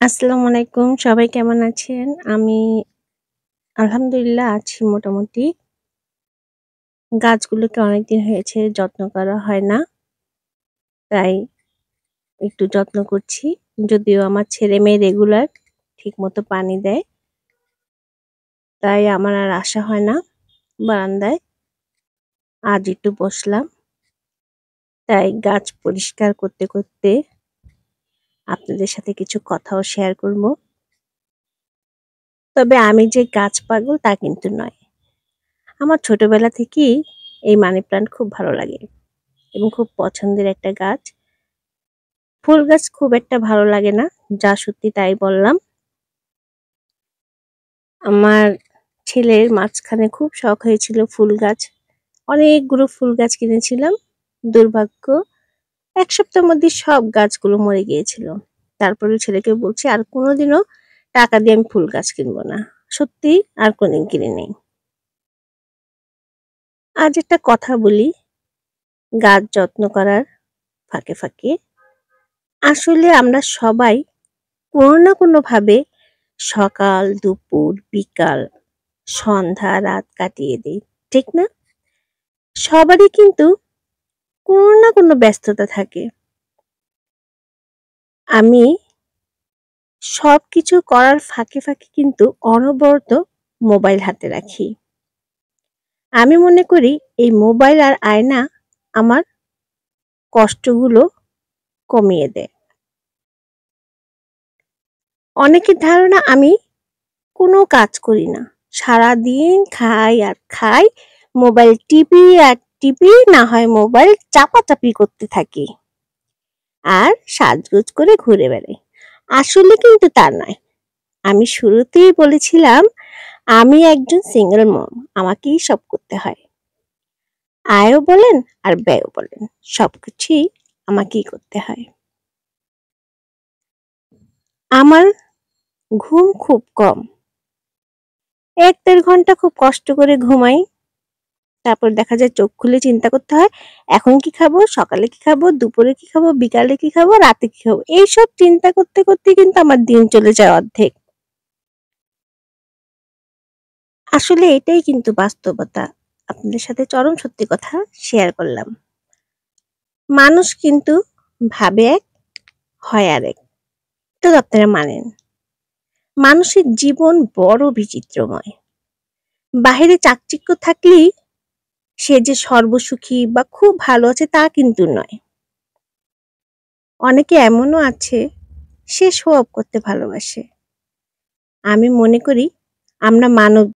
আসসালামু আলাইকুম। সবাই কেমন আছেন? আমি আলহামদুলিল্লাহ আছি মোটামুটি। গাছগুলোকে অনেকদিন হয়েছে যত্ন করা হয় না। তাই একটু যত্ন করছি। যদিও আমার ছেলে-মেয়ে রেগুলার ঠিকমতো পানি দেয়। তাই আমার আর আসা হয় না বারান্দায়। আজ একটু বসলাম। তাই গাছ পরিষ্কার করতে আপনাদের সাথে কিছু কথাও শেয়ার করব। তবে আমি যে গাছ পাগল তা কিন্তু নয়। আমার ছোটবেলা থেকেই এই মানি প্ল্যান্ট খুব ভালো লাগে এবং খুব পছন্দের একটা গাছ। ফুল গাছ খুব একটা ভালো লাগে না, যা সত্যি তাই বললাম। আমার ছেলের মাঝখানে খুব শখ হয়েছিল ফুল গাছ। অনেকগুলো ফুল গাছ কিনেছিলাম। দুর্ভাগ্য ১ সপ্তাহের মধ্যে সব গাছগুলো মরে গিয়েছিল। তারপরে ছেলেকে বলছি আর কোনোদিনও টাকা দিয়ে আমি ফুল গাছ কিনবো না। সত্যি আর কোনদিন কিনে নেই। আজ একটা কথা বলি, গাছ যত্ন করার ফাঁকে আসলে আমরা সবাই কোনো না কোনোভাবে সকাল, দুপুর, বিকাল, সন্ধ্যা, রাত কাটিয়ে দেই। ঠিক না? সবারই কিন্তু কোনো না কোনো ব্যস্ততা থাকে। আমি সবকিছু করার ফাঁকে কিন্তু অনবরত মোবাইল হাতে রাখি। আমি মনে করি এই মোবাইল আর আয়না আমার কষ্টগুলো কমিয়ে দেয়। অনেকের ধারণা আমি কোনো কাজ করি না। সারাদিন খাই আর খাই, মোবাইল টিপি আর টিপি, না হয় মোবাইল চাপাচাপি করতে থাকি। আর সাজগোজ করে ঘুরে বেড়াই। আসলে কিন্তু তা নয়। আমি শুরুতেই বলেছিলাম আমি একজন সিঙ্গেল মম। আমাকেই সব করতে হয়। আয়ও বলেন আর ব্যয়ও বলেন, সবকিছুই আমাকেই করতে হয়। আমার ঘুম খুব কম। ১-১.৫ ঘন্টা খুব কষ্ট করে ঘুমাই। তারপর দেখা যায় চোখ খুলে চিন্তা করতে হয়, এখন কি খাবো, সকালে কি খাবো, দুপুরে কি খাবো, বিকালে কি খাবো, রাতে কি খাবো। এইসব চিন্তা করতে কিন্তু আমার দিন চলে যায় অর্ধেক। আসলে এটাই কিন্তু বাস্তবতা। আপনাদের সাথে চরম সত্যি কথা শেয়ার করলাম। মানুষ কিন্তু ভাবে এক, হয় আরেক। তো আপনারা মানেন। মানুষের জীবন বড় বিচিত্রময়। বাহিরে চাকচিক্য থাকলেই সে যে সর্বসুখী বা খুব ভালো আছে তা কিন্তু নয়। অনেকে এমনও আছে সে শো অফ করতে ভালোবাসে। আমি মনে করি আমরা মানব